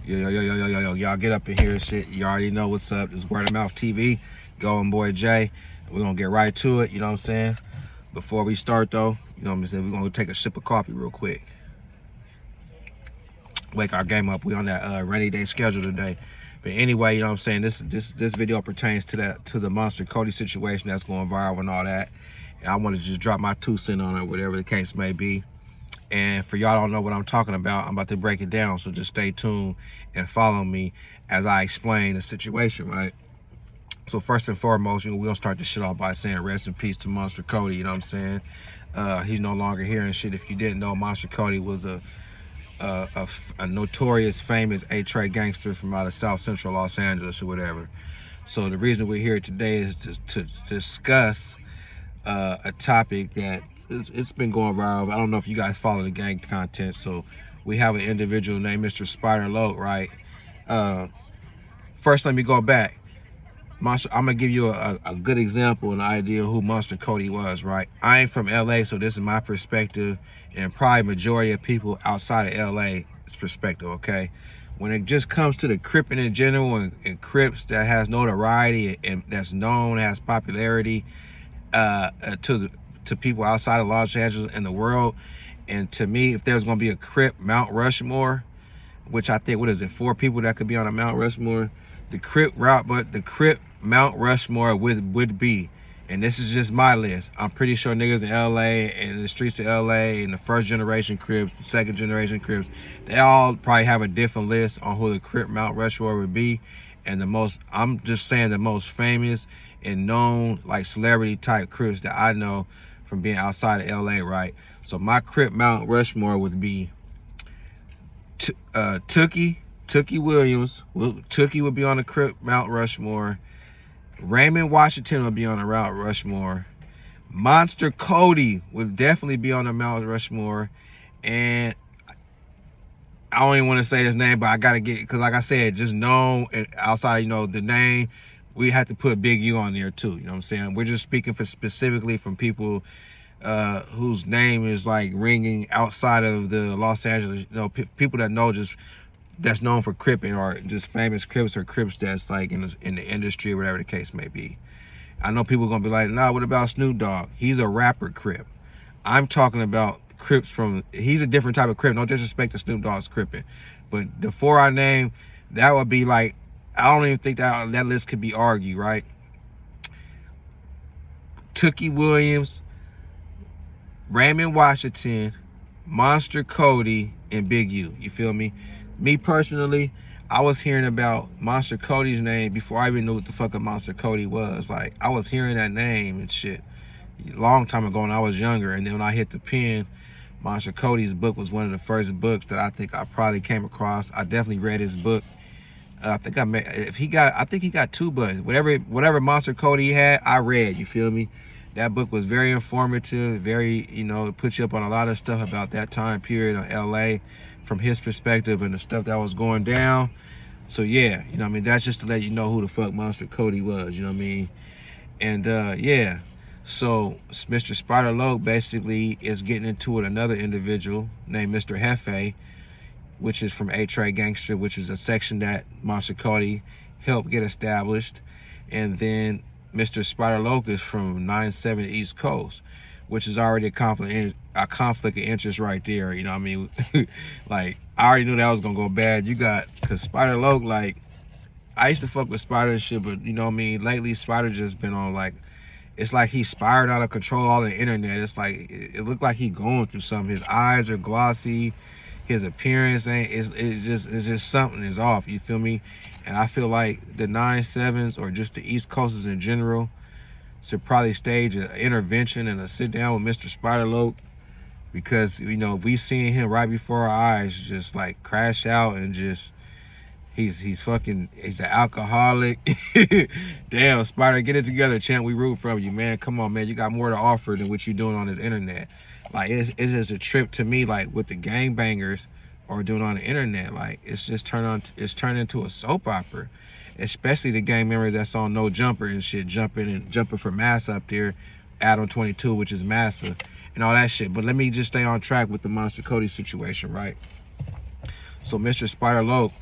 Y'all get up in here and shit. You already know what's up. This Word of Mouth TV. Going boy Jay. We're gonna get right to it, you know what I'm saying? Before we start though, you know what I'm saying, we're gonna take a sip of coffee real quick. Wake our game up. We on that rainy day schedule today. But anyway, you know what I'm saying, this video pertains to the Monster Kody situation that's going viral and all that. And I want to just drop my 2 cents on it, whatever the case may be. And for y'all don't know what I'm talking about, I'm about to break it down. So just stay tuned and follow me as I explain the situation, right? So first and foremost, we're gonna start this shit off by saying rest in peace to Monster Kody, you know what I'm saying? He's no longer here and shit. If you didn't know, Monster Kody was a notorious, famous A-Tray gangster from out of South Central Los Angeles or whatever. So the reason we're here today is to discuss a topic that it's been going viral. I don't know if you guys follow the gang content. So we have an individual named Mr. Spider Loc, right? First, let me go back. I'm gonna give you a good example, an idea of who Monster Kody was, right? I ain't from LA, so this is my perspective, and probably majority of people outside of LA's perspective, okay? When it just comes to the Cripping in general and Crips that has notoriety and that's known, has popularity to people outside of Los Angeles and the world, and to me, if there's gonna be a Crip Mount Rushmore, which I think, what is it, 4 people that could be on a Mount Rushmore, the Crip Mount Rushmore would be, and this is just my list. I'm pretty sure niggas in LA and in the streets of LA and the first generation Crips, the second generation Crips, they all probably have a different list on who the Crip Mount Rushmore would be. And I'm just saying the most famous and known, like, celebrity type Crips that I know from being outside of LA, right? So my Crip Mount Rushmore would be Tookie Williams. Tookie would be on the Crip Mount Rushmore. Raymond Washington would be on the Mount Rushmore. Monster Kody would definitely be on the Mount Rushmore. And I don't even want to say his name, but I gotta get, because like I said, just known and outside, you know, the name, we have to put Big U on there too. You know what I'm saying? We're just speaking for specifically from people whose name is like ringing outside of the Los Angeles, you know, people that know, just that's known for Cripping, or just famous Crips or Crips that's like in the industry or whatever the case may be. I know people are gonna be like, nah, what about Snoop Dogg? He's a rapper Crip. I'm talking about Crips he's a different type of Crip. No disrespect to Snoop Dogg's Cripping, but the 4 I named, that would be like, I don't even think that list could be argued, right? Tookie Williams, Raymond Washington, Monster Kody, and Big U. You feel me? Me personally, I was hearing about Monster Kody's name before I even knew what the fuck a Monster Kody was. Like, I was hearing that name and shit a long time ago when I was younger. And then when I hit the pen, Monster Kody's book was one of the first books that I think I probably came across. I definitely read his book. I think he got 2 books. Whatever Monster Kody had, I read. You feel me? That book was very informative, very, you know, it puts you up on a lot of stuff about that time period in LA from his perspective and the stuff that was going down. So yeah, you know what I mean? That's just to let you know who the fuck Monster Kody was, you know what I mean? And yeah, so Mr. Spider Loc basically is getting into it with another individual named Mr. Hefe, which is from A-Tray Gangster, which is a section that Monster Kody helped get established. And then Mr. Spider Loc is from 9-7 East Coast, which is already a conflict of interest right there. You know what I mean? Like, I already knew that was gonna go bad. You got, because Spider Loc, like, I used to fuck with Spider and shit, but you know what I mean? Lately, Spider just been on, like, it's like he spiraled out of control all the internet. It's like, it looked like he going through something. His eyes are glossy. His appearance it's just something is off, you feel me? And I feel like the 9-7s or just the East Coasters in general should probably stage an intervention and a sit down with Mr. Spider Loc, because, you know, we seen him right before our eyes just like crash out and just he's an alcoholic. Damn, Spider, get it together, champ. We root for you, man. Come on, man. You got more to offer than what you're doing on this internet. Like, it is a trip to me, like what the gangbangers are doing on the internet. Like, it's just turned into a soap opera. Especially the gang members that's on No Jumper and shit, jumping for Massa up there, Adam 22, which is Massa, and all that shit. But let me just stay on track with the Monster Kody situation, right? So Mr. Spider Loc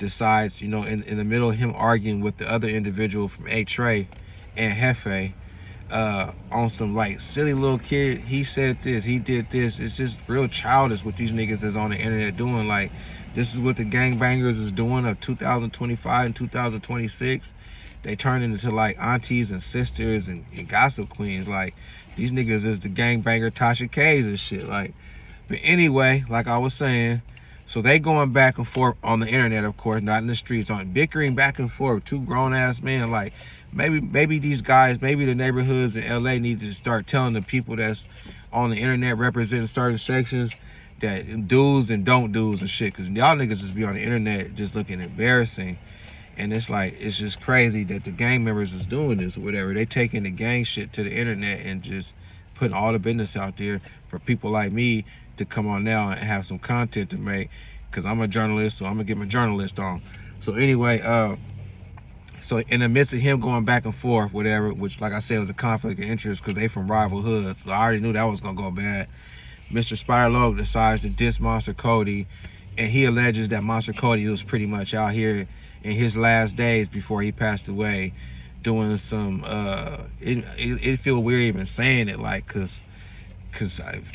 decides, you know, in the middle of him arguing with the other individual from A-Tray and Hefe, on some like silly little kid, he said this, he did this. It's just real childish what these niggas is on the internet doing. Like, this is what the gangbangers is doing of 2025 and 2026. They turn into like aunties and sisters and gossip queens. Like, these niggas is the gangbanger Tasha K's and shit. Like, but anyway, like I was saying, so they going back and forth on the internet, of course, not in the streets, on bickering back and forth. Two grown ass men. Like, maybe these guys, maybe the neighborhoods in LA need to start telling the people that's on the internet representing certain sections that do's and don't do's and shit. Cause y'all niggas just be on the internet just looking embarrassing. And it's like, it's just crazy that the gang members is doing this or whatever. They taking the gang shit to the internet and just putting all the business out there for people like me to come on now and have some content to make. Cause I'm a journalist, so I'm gonna get my journalist on. So anyway, so in the midst of him going back and forth, whatever, which like I said was a conflict of interest because they from rival hoods, so I already knew that was gonna go bad. Mr. Spider Loc decides to diss Monster Kody, and he alleges that Monster Kody was pretty much out here in his last days before he passed away, doing some. It feel weird even saying it, like, cause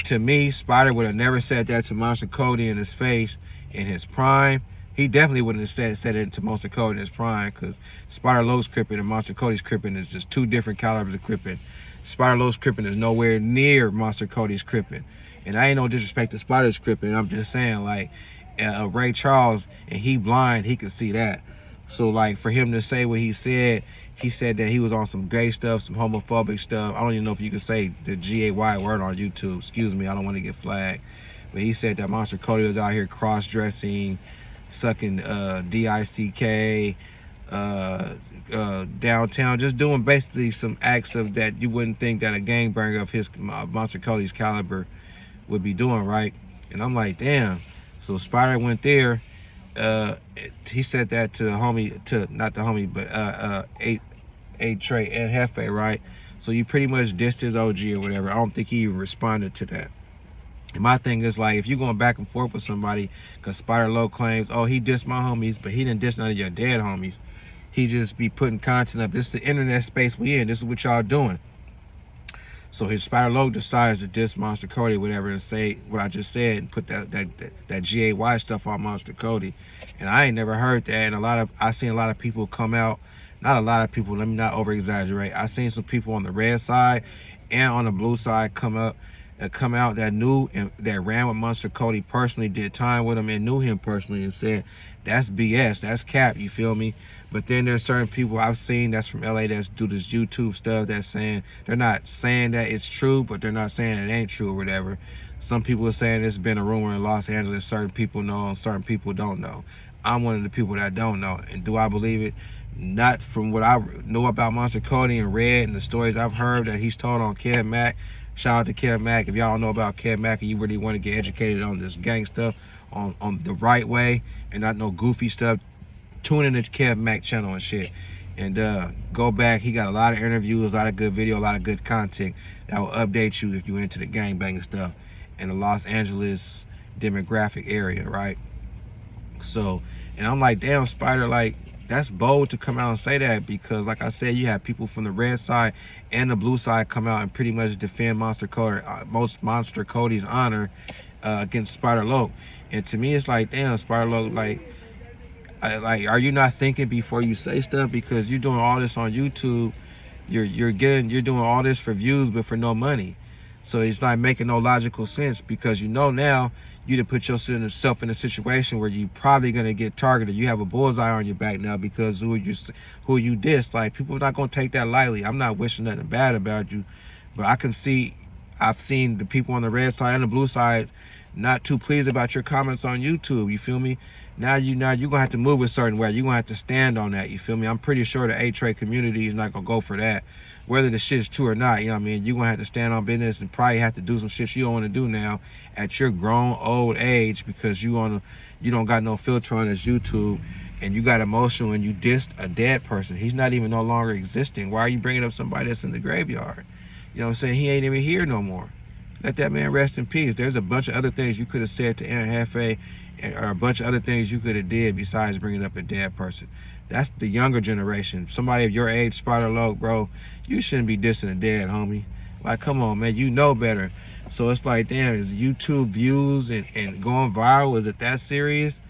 to me, Spider would have never said that to Monster Kody in his face in his prime. He definitely wouldn't have said it to Monster Kody in his prime, because Spider Loc's crippin' and Monster Kody's crippin' is just two different calibers of crippin'. Spider Loc's crippin' is nowhere near Monster Kody's crippin'. And I ain't no disrespect to Spider's crippin'. I'm just saying, like, Ray Charles, and he blind, he could see that. So, like, for him to say what he said that he was on some gay stuff, some homophobic stuff. I don't even know if you could say the G-A-Y word on YouTube. Excuse me, I don't want to get flagged. But he said that Monster Kody was out here cross-dressing, sucking D-I-C-K, downtown, just doing basically some acts of that you wouldn't think that a gangbanger of his Monster Kody's caliber would be doing, right? And I'm like, damn. So Spider went there. He said that to the homie, not the homie, but A-Tray and Hefe, right? So you pretty much dissed his OG or whatever. I don't think he even responded to that. And my thing is, like, if you're going back and forth with somebody, because Spider Loc claims, oh, he dissed my homies, but he didn't diss none of your dead homies. He just be putting content up. This is the internet space we in. This is what y'all doing. So his Spider Loc decides to diss Monster Kody, whatever, and say what I just said, and put that GAY stuff on Monster Kody. And I ain't never heard that. And I seen a lot of people come out. Not a lot of people. Let me not over exaggerate. I seen some people on the red side and on the blue side come out that knew and that ran with Monster Kody personally, did time with him and knew him personally, and said that's BS, that's cap, you feel me? But then there's certain people I've seen that's from LA that's do this YouTube stuff that's saying, they're not saying that it's true, but they're not saying it ain't true or whatever. Some people are saying it's been a rumor in Los Angeles, certain people know and certain people don't know. I'm one of the people that don't know. And do I believe it? Not from what I know about Monster Kody and read and the stories I've heard that he's told on Kev Mack. Shout out to Kev Mack. If y'all don't know about Kev Mack and you really want to get educated on this gang stuff on the right way and not no goofy stuff, tune in to Kev Mack channel and shit. And go back. He got a lot of interviews, a lot of good video, a lot of good content that will update you if you're into the gangbanging stuff in the Los Angeles demographic area, right? So, and I'm like, damn, Spider, like, that's bold to come out and say that, because like I said, you have people from the red side and the blue side come out and pretty much defend Monster Kody's honor against Spider Loc. And to me, it's like, damn, Spider Loc, like, are you not thinking before you say stuff? Because you're doing all this on YouTube, you're doing all this for views but for no money. So it's not making no logical sense, because you know now you done put yourself in a situation where you probably gonna get targeted. You have a bullseye on your back now because who you diss. Like, people are not gonna take that lightly. I'm not wishing nothing bad about you, but I've seen the people on the red side and the blue side not too pleased about your comments on YouTube. You feel me? Now you're gonna have to move a certain way. You're gonna have to stand on that. You feel me? I'm pretty sure the A-Tray community is not gonna go for that, whether the shit's true or not. You know what I mean? You're gonna have to stand on business and probably have to do some shit you don't want to do now at your grown old age, because you don't got no filter on this YouTube, and you got emotional and you dissed a dead person. He's not even no longer existing. Why are you bringing up somebody that's in the graveyard? You know what I'm saying? He ain't even here no more. Let that man rest in peace. There's a bunch of other things you could have said to Aunt Hefe or a bunch of other things you could have did besides bringing up a dead person. That's the younger generation. Somebody of your age, Spider Loc, bro, you shouldn't be dissing a dead homie. Like, come on, man, you know better. So it's like, damn, is YouTube views and going viral, is it that serious?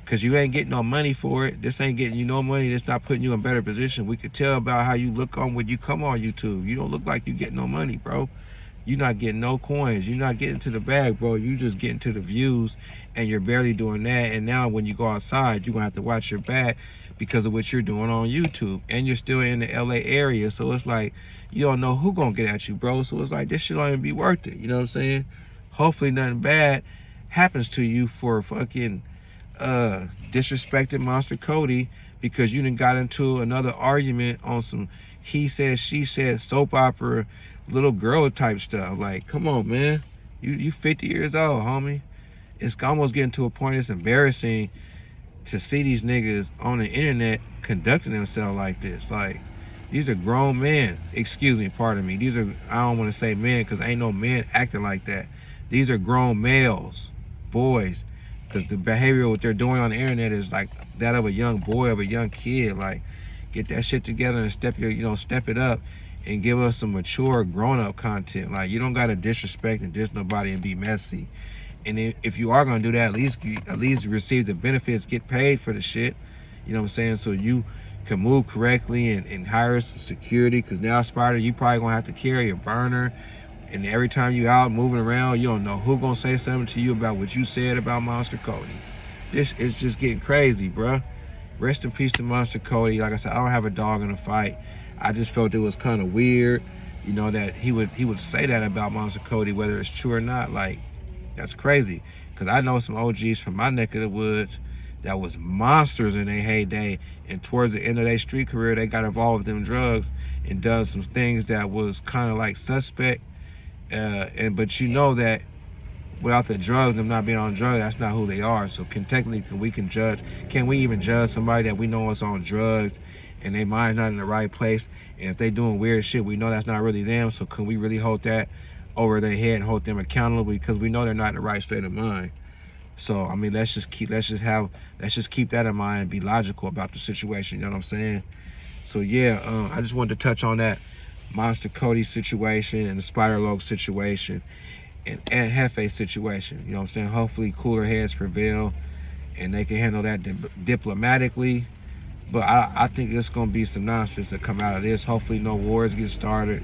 Because you ain't getting no money for it. This ain't getting you no money. This not putting you in a better position. We could tell about how you look on when you come on YouTube. You don't look like you get no money, bro. You're not getting no coins. You're not getting to the bag, bro. You just getting to the views, and you're barely doing that. And now when you go outside, you're going to have to watch your back because of what you're doing on YouTube. And you're still in the LA area. So it's like, you don't know who going to get at you, bro. So it's like, this shit don't even be worth it. You know what I'm saying? Hopefully nothing bad happens to you for fucking disrespecting Monster Kody because you done got into another argument on some he said, she said, soap opera, little girl type stuff. Like, come on, man. You 50 years old, homie. It's almost getting to a point it's embarrassing to see these niggas on the internet conducting themselves like this. Like, these are grown men. Excuse me, pardon me. These are, I don't want to say men because ain't no men acting like that. These are grown males, boys. Because the behavior what they're doing on the internet is like that of a young boy, of a young kid. Like, get that shit together and step it up and give us some mature, grown-up content. Like, you don't gotta disrespect and diss nobody and be messy. And if you are gonna do that, at least receive the benefits, get paid for the shit. You know what I'm saying? So you can move correctly and hire some security. Because now, Spider, you probably gonna have to carry a burner. And every time you out moving around, you don't know who gonna say something to you about what you said about Monster Kody. This is just getting crazy, bruh. Rest in peace to Monster Kody. Like I said, I don't have a dog in the fight. I just felt it was kind of weird, you know, that he would say that about Monster Kody, whether it's true or not. Like, that's crazy. Because I know some OGs from my neck of the woods that was monsters in their heyday, and towards the end of their street career, they got involved with them drugs and done some things that was kind of like suspect. But you know that without the drugs, them not being on drugs, that's not who they are. So can we even judge somebody that we know is on drugs and their mind's not in the right place? And if they doing weird shit, we know that's not really them. So can we really hold that over their head and hold them accountable because we know they're not in the right state of mind? So I mean, let's just keep that in mind and be logical about the situation. You know what I'm saying? So yeah, I just wanted to touch on that Monster Kody situation and the Spider Loc situation and Hefe situation. You know what I'm saying? Hopefully cooler heads prevail and they can handle that diplomatically. But I think it's gonna be some nonsense that come out of this. Hopefully no wars get started.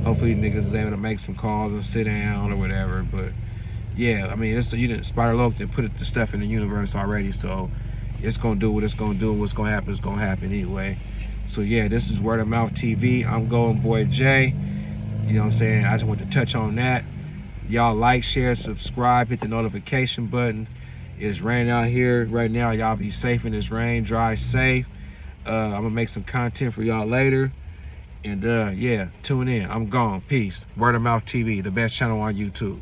Hopefully niggas is able to make some calls and sit down or whatever. But yeah, I mean, Spider Loc didn't put the stuff in the universe already, so it's gonna do what it's gonna do. What's gonna happen is gonna happen anyway. So yeah, this is Word of Mouth TV. I'm Golden Boy Jay. You know what I'm saying? I just want to touch on that. Y'all like, share, subscribe, hit the notification button. It's raining out here right now. Y'all be safe in this rain, drive safe. I'm gonna make some content for y'all later. And yeah, tune in. I'm gone. Peace. Word of Mouth TV, the best channel on YouTube.